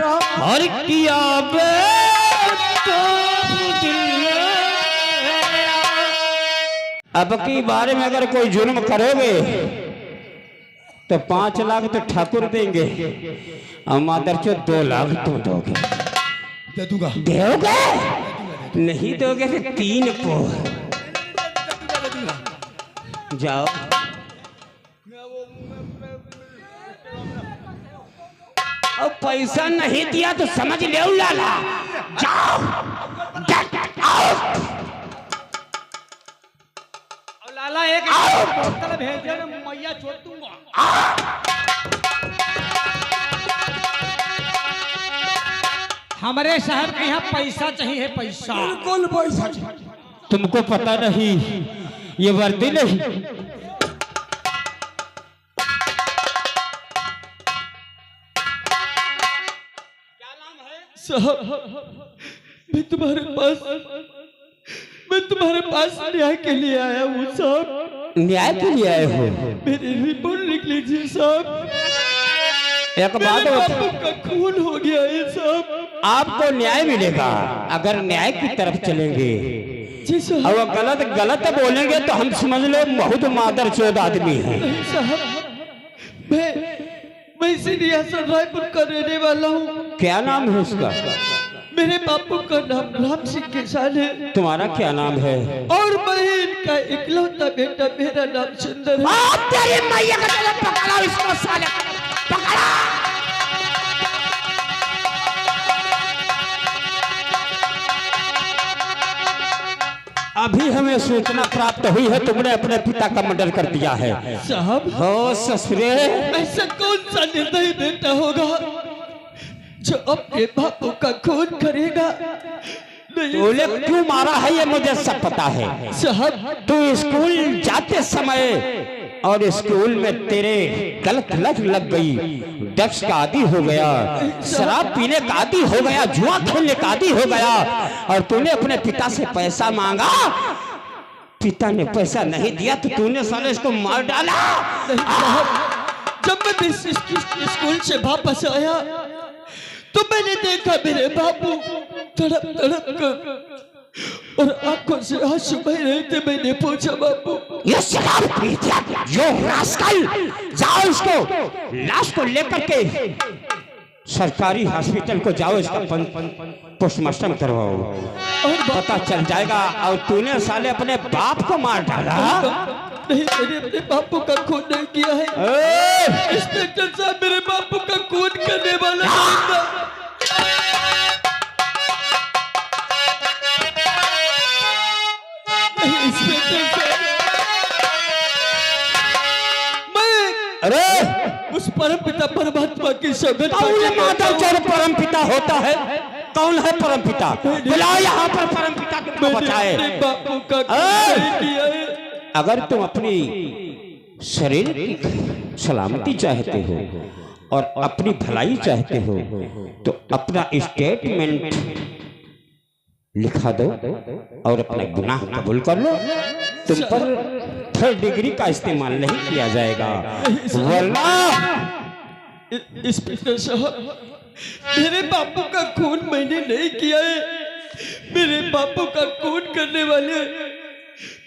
और किया अब की बारे में अगर कोई जुर्म करोगे तो 5 लाख तो ठाकुर देंगे और मादर चो 2 लाख तो दोगे। दे दूंगा। दोगे नहीं दोगे तो 3 को जाओ। और पैसा नहीं दिया तो समझ ले लाला, जाओ लाला एक बोतल भेज देना, मैया छोड़ दूंगा। हमारे शहर के यहाँ पैसा चाहिए, पैसा। बिल्कुल पैसा। तुमको पता नहीं ये वर्दी नहीं, साहब मैं तुम्हारे पास न्याय के लिए आया हूँ साहब। न्याय के लिए आए हो? मेरी रिपोर्ट लिख लीजिए साहब। एक बात बापू का खून हो गया है साहब। आपको न्याय मिलेगा अगर न्याय की तरफ चलेंगे। जी साहब। और गलत गलत बोलेंगे तो हम समझ लो बहुत मादर चौध आदमी है। साहब मैं इसी रियासत रायपुर का रहने वाला हूँ। क्या नाम है उसका? मेरे बापू का नाम राम सिंह किसान है। तुम्हारा क्या नाम है? और मैं इनका इकलौता बेटा, मेरा नाम सुंदर है। तेरी मैया का चलो पकड़ो इसको साले, पकड़ो। अभी हमें सूचना प्राप्त हुई है तुमने अपने पिता का मर्डर कर दिया है। साहब हो ससुरे, ऐसा कौन सा निर्दयी बेटा होगा जो अपने बापू का खून करेगा? तूने क्यों मारा है ये मुझे सब पता है। साहब तू स्कूल जाते समय और स्कूल में तेरे गलत लग गई, ड्रग्स का आदी हो गया, शराब पीने का आदी हो गया, जुआ खेलने का आदी हो गया और तूने अपने पिता से पैसा मांगा। पिता ने पैसा नहीं दिया तो तूने साले इसको मार डाला। जब मैं स्कूल से वापस आया तो मैंने देखा मेरे बापू तड़प तड़प कर और आंखों से आंसू बह रहे थे। मैंने पूछा बापू ये शराब पीता जो रास्कल, जाओ इसको लाश को लेकर के सरकारी हॉस्पिटल को जाओ, इसका पोस्टमार्टम करवाओ और पता चल जाएगा। और तूने साले अपने बाप को मार डाला। नहीं, मैंने अपने बापू का खून नहीं किया है। इंस्पेक्टर साहब मेरे बापू का खून करने वाला नहीं। इंस्पेक्टर साहब मैं अरे उस परम पिता परमात्मा की शपथ परम पिता होता है। कौन है परम पिता? बुलाओ यहाँ पर परम पिता को बताए। बापू का खून नहीं किया है। अगर तुम अपनी शरीर की सलामती चाहते हो और अपनी भलाई चाहते हो तो अपना स्टेटमेंट लिखा दो और अपना गुनाह कबूल कर लो। तुम पर 3rd डिग्री का इस्तेमाल नहीं किया जाएगा, वरना इंस्पेक्टर साहब मेरे बापू का खून मैंने नहीं किया है। मेरे बापू का खून करने वाले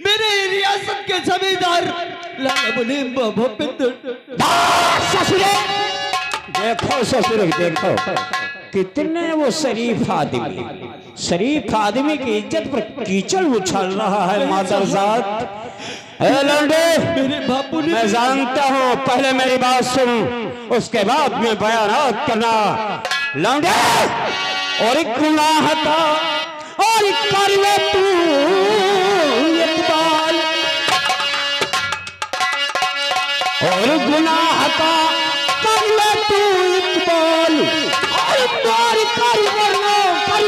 मेरे रियासत के जमींदार लाला बोले भूपेंद्र। देखो ससुर, देखो कितने वो शरीफ आदमी, शरीफ आदमी की इज्जत पर कीचड़ उछल रहा है मादरजात। लौंडे मेरे बापू ने मैं जानता हूँ, पहले मेरी बात सुन उसके बाद में बयान करना। लौंडे और एक गुनाह था और एक करवे तू इकबाल, और गुनाह का करवे तू इकबाल और मार कर वरना कर।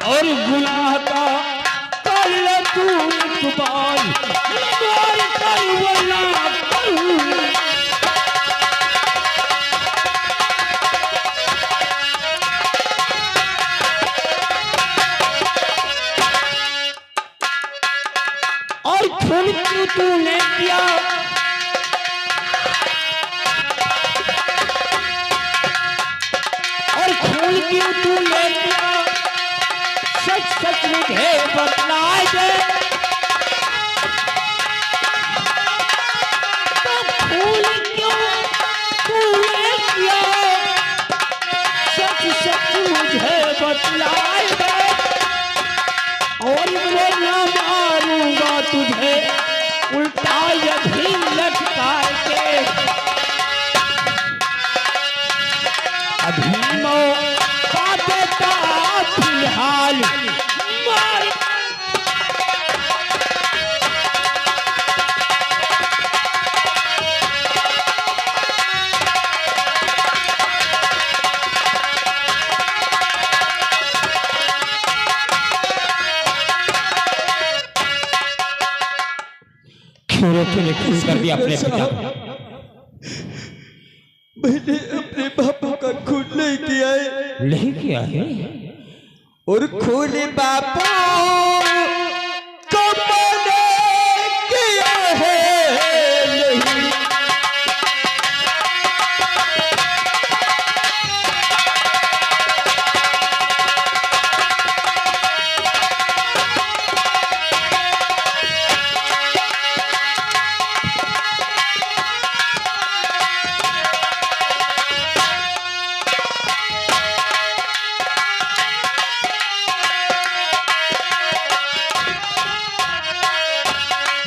और गुनाह का कर ले तू इकबाल, मार कर वरना और खून क्यों तूने किया, और खून क्यों तूने किया, सच सच मुझे बतलाए दे। तो खून क्यों तूने किया, सच सच मुझे बतलाए दे, और मैं न मारूंगा तुझे उल्टा यही लटका के। अभी मौका देता फिलहाल, मार ने खून कर दिया अपने पिता को। मैंने अपने बापू का खून नहीं किया है, नहीं किया है, और खून बापू को मैंने किया है नहीं।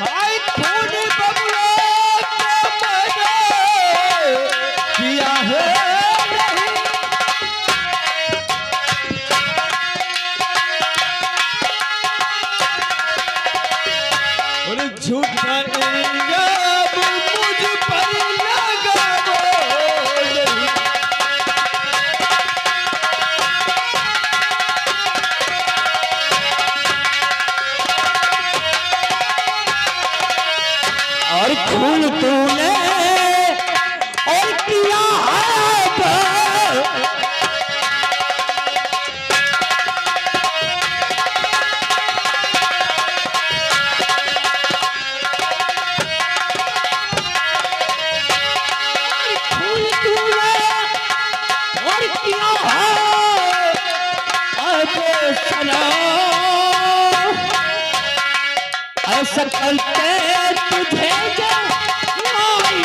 हाय खून बबुआ को मैंने किया है नहीं। और झूठा इल्जाम मुझ पर लगाओ नहीं। और खून तूने और किया है, खून तूने और किया है, अब सलाम ऐसा करते तुझे जवाई।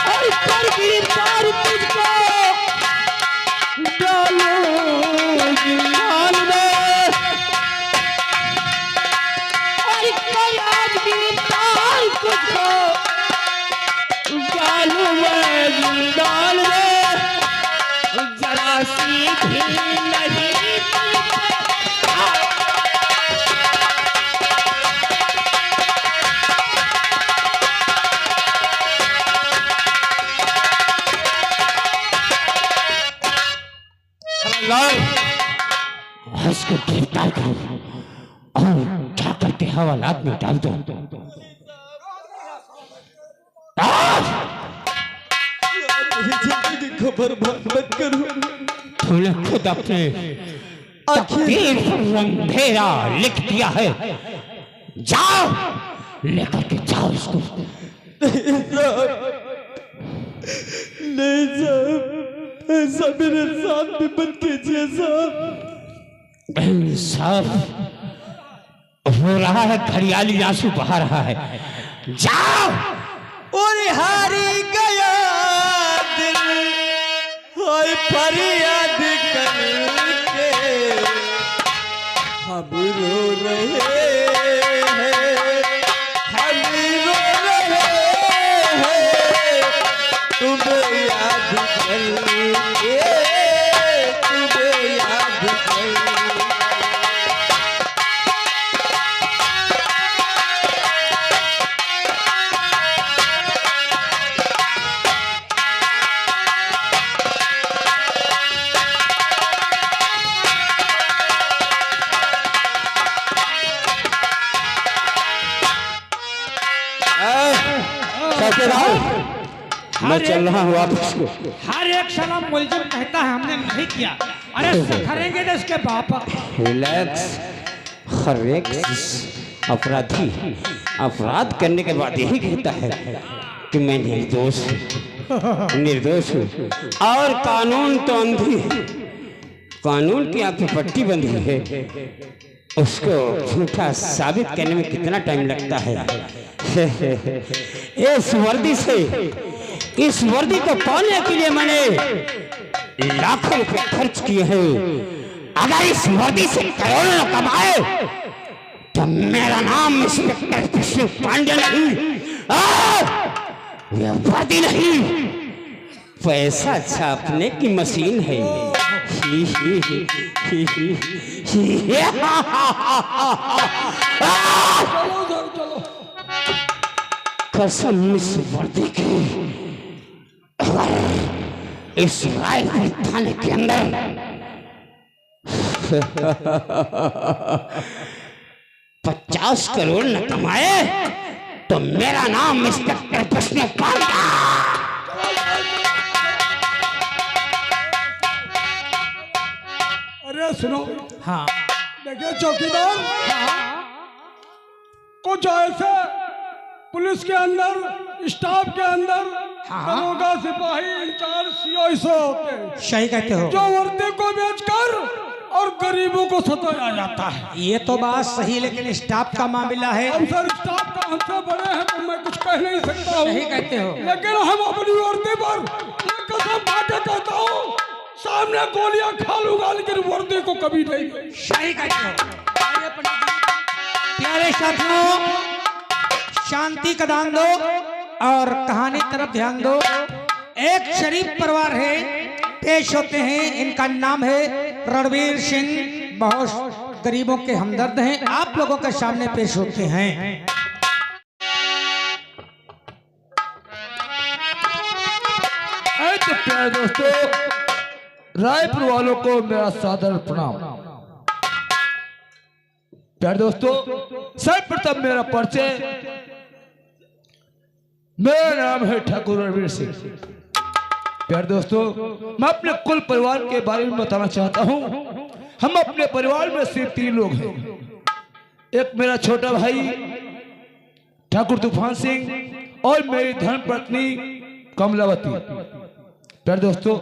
और कर गिरफ्तार तुझको डालूं जुलाल में, और कर आज गिरफ्तार तुझको डालूं मैं जुलाल में, जरा सी भी नहीं उसको गिरफ्तार करो और क्या करते हवालात में डाल दो। जिंदगी को बर्बाद मत करो। तूने खुद अपने तकदीर पर अंधेरा लिख दिया है, जाओ लेकर के जाओ इसको। नहीं साहब, ऐसा मेरे साथ भी मत कीजिए साहब। इंसाफ हो रहा है, घड़ियाली आंसू बहा रहा है, जाओ। और हारी गया दिल, हाय फरियाद करके हम रो रहे हैं, हम रो रहे हैं, तुम्हें याद करके, तुम्हें याद करके। चौकीदार मैं चल रहा हूँ वापस को। हर एक सलाम मुलजिम कहता है हमने नहीं किया। अरे करेंगे तो इसके बाप। रिलैक्स। हर एक अपराधी अपराध करने के बाद यही कहता है कि मैं निर्दोष निर्दोष हूँ। और कानून तो अंधी है, कानून की आंख पे पट्टी बंधी है, उसको झूठा साबित करने में कितना टाइम लगता है। इस वर्दी से, इस वर्दी को पाने के लिए मैंने लाखों रुपए खर्च किए हैं। अगर इस वर्दी से करोड़ों कमाए तो मेरा नाम इंस्पेक्टर कृष्ण पांडे नहीं, यह वर्दी नहीं, पैसा छापने की मशीन है। ही ही ही ही ही ही। कसम इस वर्दी की, इस रायपुर थाने के अंदर 50 करोड़ न कमाए तो मेरा नाम इंस्पेक्टर कृष्ण पांडे। अरे सुनो, हाँ देखिए चौकीदार, कुछ ऐसे पुलिस के अंदर, स्टाफ के अंदर दरोगा, सिपाही, इंचार्ज, सीओ से होते हैं सही कहते हो। जो वर्दी को बेचकर और गरीबों को सताया जाता है। ये तो बात सही, लेकिन स्टाफ का मामला है। हम सर स्टाफ का हमसे बड़े हैं तो मैं कुछ कह नहीं सकता हूँ। सही कहते हो। लेकिन हम अपनी वर्दी पर मैं कसम खा के कहता हूँ, सामने गोलियां खा लूंगा लेकिन वर्दी को कभी नहीं। सही कहते हो। प्यारे साथियों, शांति का दान दो और कहानी तरफ ध्यान दो। एक शरीफ परिवार है, पेश होते हैं। इनका नाम है रणवीर सिंह, बहुत गरीबों के हमदर्द हैं। आप लोगों के सामने पेश होते हैं। तो प्यारे दोस्तों, रायपुर वालों को मेरा सादर प्रणाम। प्यारे दोस्तों, सर्वप्रथम मेरा परिचय, मेरा नाम है ठाकुर रणवीर सिंह। प्यारे दोस्तों, मैं अपने कुल परिवार के बारे में बताना चाहता हूं। हम अपने परिवार में सिर्फ 3 लोग हैं। एक मेरा छोटा भाई ठाकुर तूफान सिंह और मेरी धर्मपत्नी कमलावती। प्यारे दोस्तों,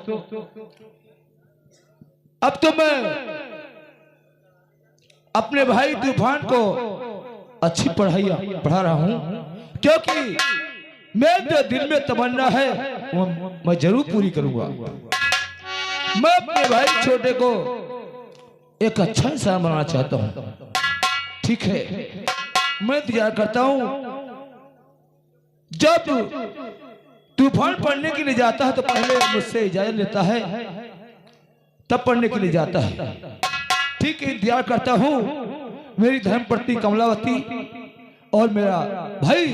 अब तो मैं अपने भाई तूफान को अच्छी पढ़ाई पढ़ा रहा हूं, क्योंकि मेरे जो दिल में तमन्ना है वो मैं जरूर पूरी करूंगा। मैं अपने भाई छोटे को एक अच्छा इंसान बनाना चाहता हूं। ठीक है, मैं इंतजार करता हूं जब तूफान पढ़ने के लिए जाता है तो पहले मुझसे इजाजत लेता है, तब पढ़ने के लिए जाता है। ठीक है, इंतजार करता हूं मेरी धर्मपत्नी कमलावती और मेरा भाई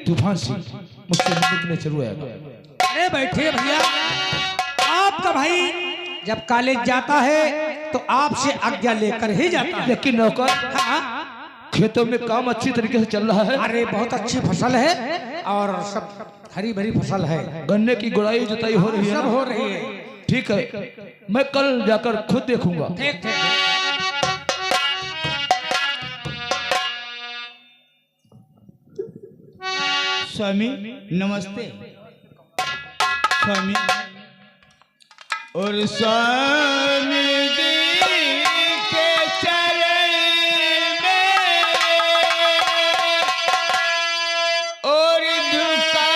तूफान सिंह मुझसे मिलने के लिए जरूर आएगा। अरे बैठिए भैया, आपका भाई जब कॉलेज जाता है तो आपसे आज्ञा लेकर ही जाता है। लेकिन नौकर, हाँ? खेतों में काम अच्छी तरीके से चल रहा है। अरे बहुत अच्छी फसल है और सब हरी भरी फसल है। गन्ने की गुड़ाई जुताई हो रही है, सब हो रही है। ठीक है, मैं कल जाकर खुद देखूंगा। ठीक ठीक। स्वामी नमस्ते। स्वामी और स्वामी के चरण में और झुका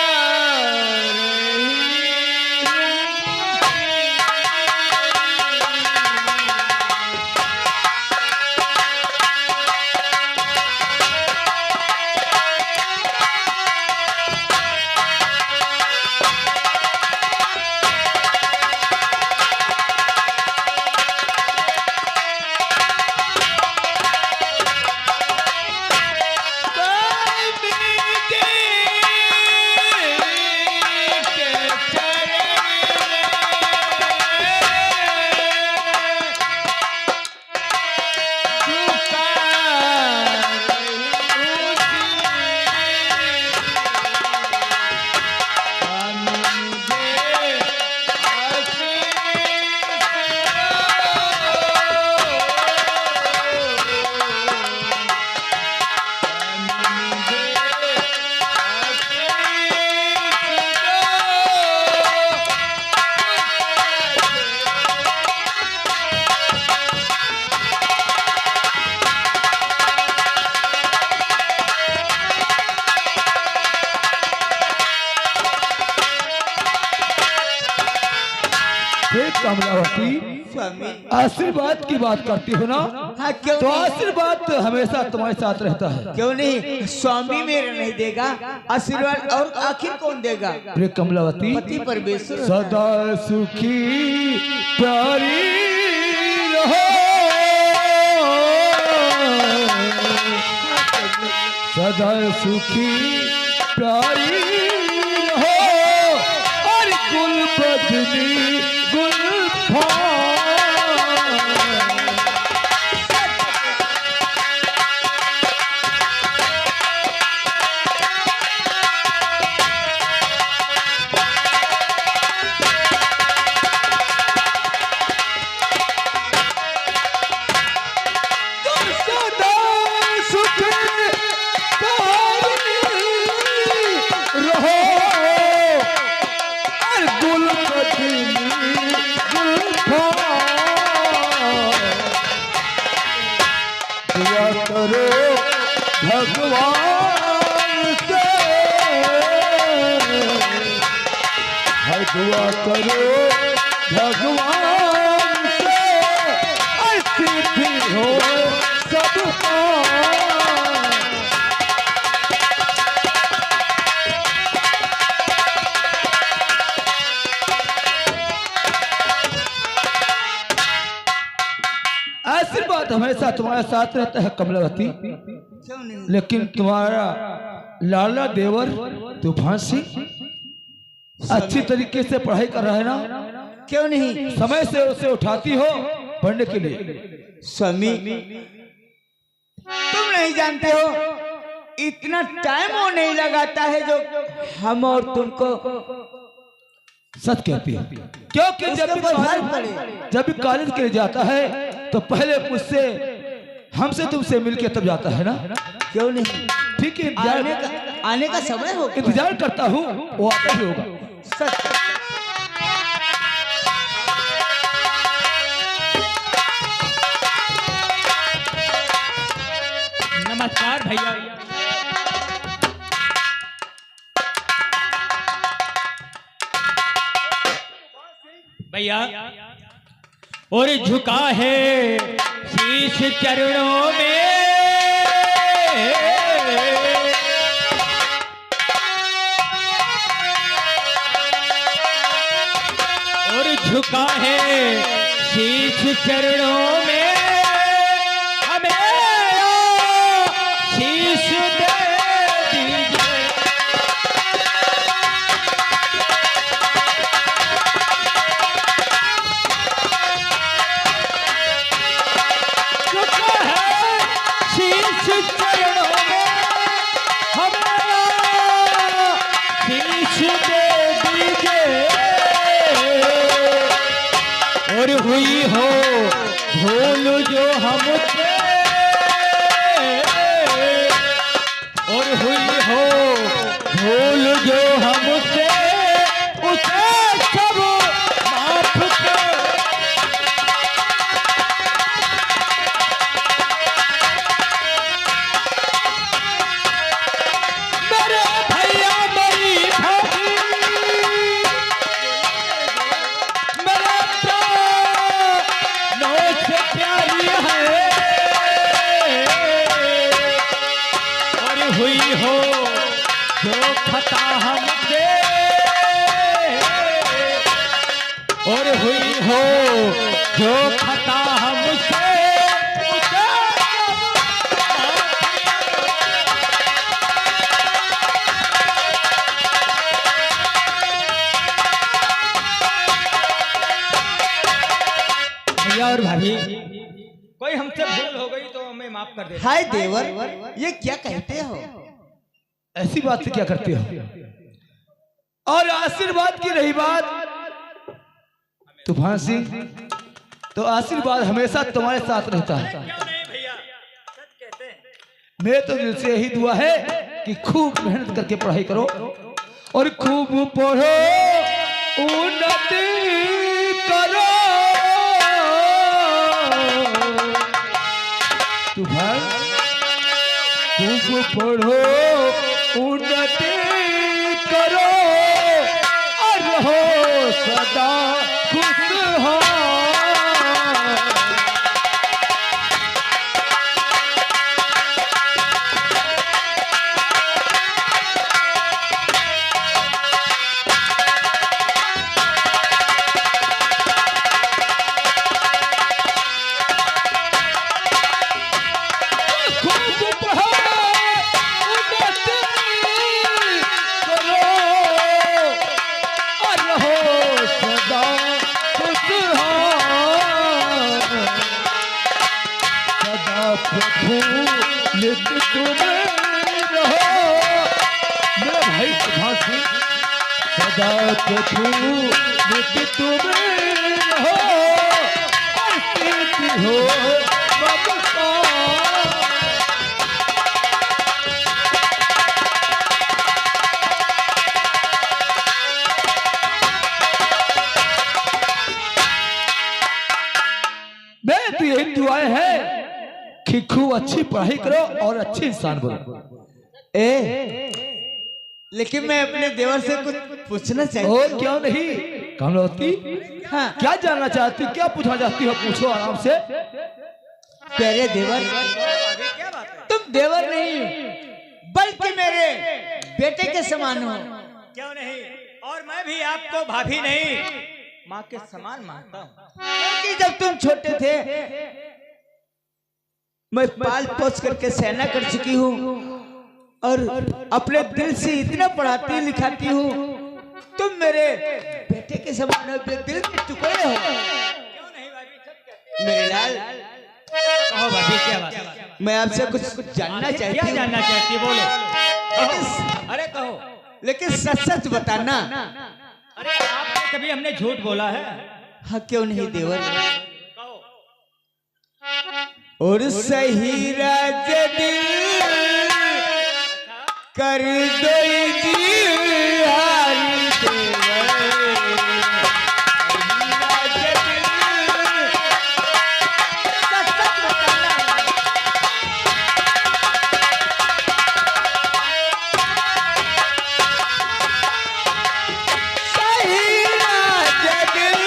कमलावती, स्वामी। आशीर्वाद की बात करती हो ना, हाँ क्यों तो नहीं? आशीर्वाद तो हमेशा तुम्हारे साथ रहता है। क्यों नहीं? स्वामी मेरा नहीं देगा आशीर्वाद, और आखिर कौन देगा? प्रिय कमलावती, पति परमेश्वर। सदा सुखी प्यारी रहो, सदा सुखी प्यारी रहो, और गुल बदनी गुल फूल। भगवान से दुआ करो भगवान से, ऐसी भी हो सबका। आशीर्वाद हमेशा तुम्हारे साथ रहता है कमलावती, क्यों नहीं? लेकिन तुम्हारा लाला देवर तूफान सिंह अच्छी तरीके से पढ़ाई कर रहा है ना, क्यों नहीं? समय से उसे उठाती हो पढ़ने के लिए। स्वामी तुम नहीं जानते हो, इतना टाइम वो नहीं लगाता है जो हम और तुमको। सच कहती है, क्योंकि जब भी कॉलेज के लिए जाता है तो पहले मुझसे हमसे तुमसे मिलके तब जाता है ना। क्यों नहीं? ठीक है, आने का समय हो, इंतजार करता हूँ, वो आता ही होगा। सच। नमस्कार भैया। भैया और झुका है शीश चरणों में, और झुका है शीश चरणों में, हमें शीश दे दीजिए। और हुई हो भूल जो हमसे, और हुई हो भूल जो हमसे, उसे सब माफ कर। मेरे भैया मेरी भाभी, प्यारी है, और हुई हो जो खता हमसे, और हुई हो जो खता हमसे, उसे भैया और भाभी, कोई हमसे भूल हो गई तो हमें माफ कर दे। हाय देवर, ये क्या कहते हो? ऐसी बात से क्या करते हो? और आशीर्वाद की रही बात तूफान सिंह, तो आशीर्वाद हमेशा तुम्हारे साथ रहता है। क्यों नहीं भैया, सच कहते हैं। मेरे तो दिल से यही दुआ है कि खूब मेहनत करके पढ़ाई करो और खूब पढ़ो, उन्नति करो। तूफान खूब पढ़ो, उन्नति करो, और रहो सदा खुश हो। फांसी सदा के मिट्टी तुम्हें हो स्थिति हो बबका। मैं तो यही दुआएं है कि खूब अच्छी पढ़ाई करो और अच्छे इंसान बनो। लेकिन मैं अपने देवर से कुछ पूछना चाहती और हूँ। क्यों नहीं कमलवती, हाँ, क्या जानना चाहती, क्या पूछना चाहती हो, पूछो आराम से। प्यारे देवर, तुम देवर नहीं बल्कि मेरे बेटे के समान हो। क्यों नहीं, और मैं भी आपको भाभी नहीं माँ के समान मानता हूँ। क्योंकि जब तुम छोटे थे मैं पाल पोस करके सेना कर चुकी हूँ और अपने दिल से इतना पढ़ाती लिखाती हूँ। तुम मेरे बेटे के समान हो, दिल के टुकड़े हो। क्यों नहीं भाभी, सब कहते हैं। मेरे लाल, कहो भाभी, क्या बात है? मैं आपसे कुछ जानना चाहती क्या हूँ। जानना चाहती है, बोलो। कहो। अरे कहो। लेकिन सच सच बताना। अरे आपने कभी हमने झूठ बोला है? हाँ, क्यों नहीं देवर। कहो। और सही राज दिल कर दो जी हारी देवर। राज दिल, सच सच बताना। सही राज दिल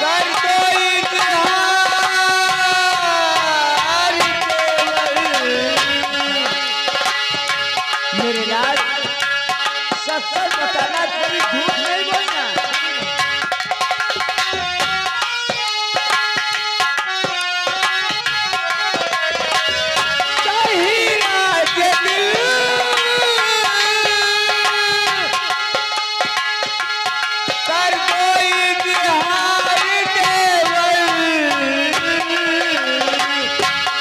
कर दो मेरे लाल, सच सच बताना, कभी झूठ नहीं बोलना। सही राज दिल कर दो इजहार देवर।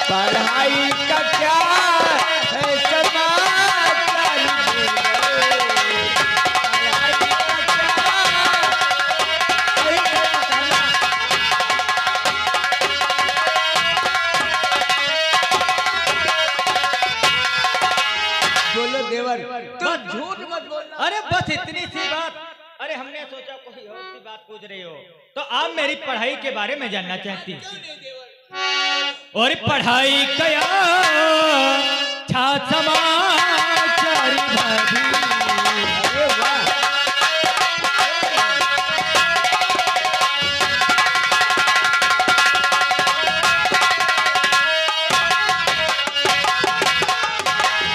पढ़ाई का क्या है समाचार देवर। पढ़ाई का क्या बोलो देवर, तुम झूठ मत बोलना। अरे बस इतनी सी बात। अरे हमने सोचा कोई और सी बात पूछ रही हो, तो आप मेरी पढ़ाई के बारे में जानना चाहती हैं। और पढ़ाई कया छा समाचार भाभी। अरे वाह,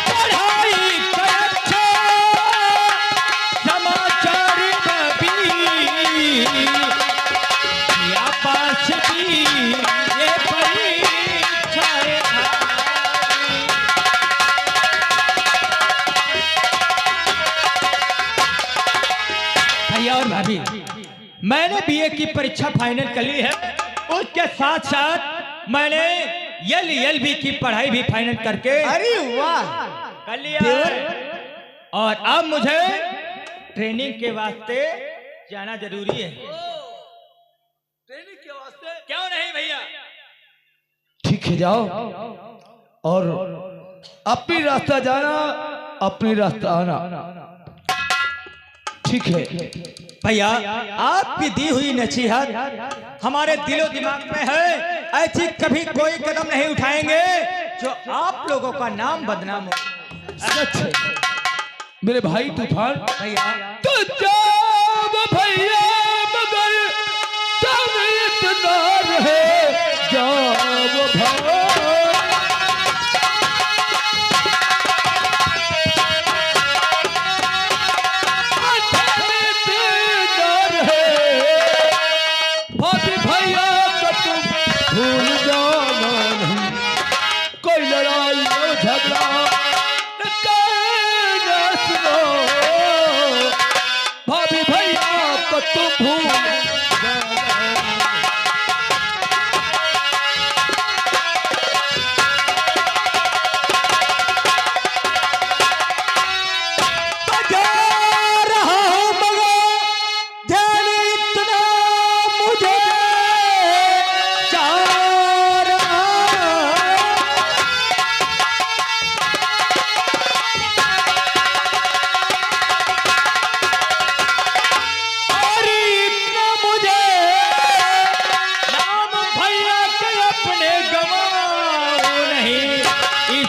पढ़ाई कया छा समाचार भाभी। या पास भी ये परीक्षाएं भाभी। भैया और भाभी, मैंने बीए की परीक्षा फाइनल कर ली है। उसके साथ साथ मैंने एलएलबी की पढ़ाई भी फाइनल करके अरे वाह कर लिया है। और अब मुझे ट्रेनिंग के वास्ते जाना जरूरी है। ट्रेनिंग के वास्ते? क्यों नहीं भैया। ठीक है, जाओ और अपनी रास्ता जाना, अपनी रास्ता आना। ठीक है भैया, आपकी दी हुई नसीहत हमारे दिलो दिमाग में है। ऐसी कभी कोई कदम नहीं उठाएंगे जो आप लोगों का नाम बदनाम हो। सच है मेरे भाई तूफान। भैया तो जाओ भैया, मगर जब इतना रहे जाओ भाई। भैया तो तुम भूल जाना नहीं, कोई लड़ाई और झगड़ा न सुनो। भाभी भैया को तुम भूल जाना।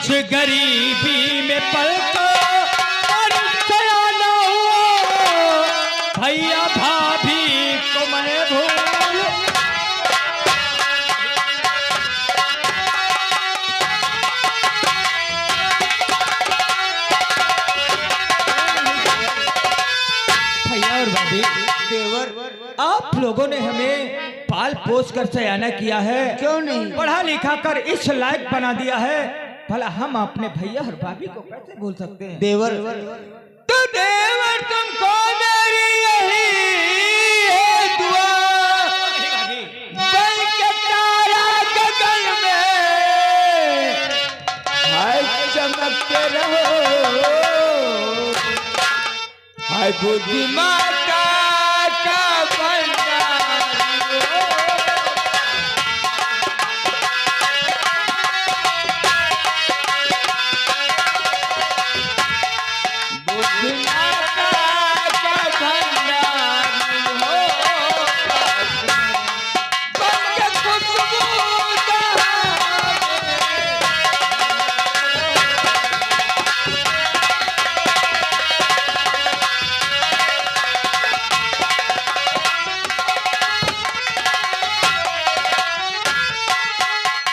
इस गरीबी में पलता और सयाना हुआ भैया भाभी को मैं भूल। भैया और भाभी, देवर आप लोगों ने हमें पाल पोस कर सयाना किया है, क्यों नहीं? पढ़ा लिखा कर इस लायक बना दिया है, भला हम अपने भैया और भाभी को कैसे भूल सकते हैं? देवर तो देवर तुमको मेरी यही है दुआ, बन के तारा गगन में हाय चमकते रहो, हाय बुद्धि माता का भंडार हो। बुद्धि माता का भंडार हो, बन के खुशबूदार।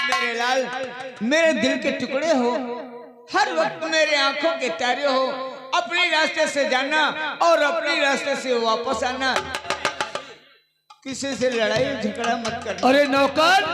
मेरे लाल, मेरे दिल के टुकड़े हो, हर वक्त मेरे आंखों के तारे हो, अपने रास्ते से जाना और अपने रास्ते से वापस आना, किसी से लड़ाई झगड़ा मत करना। अरे नौकर,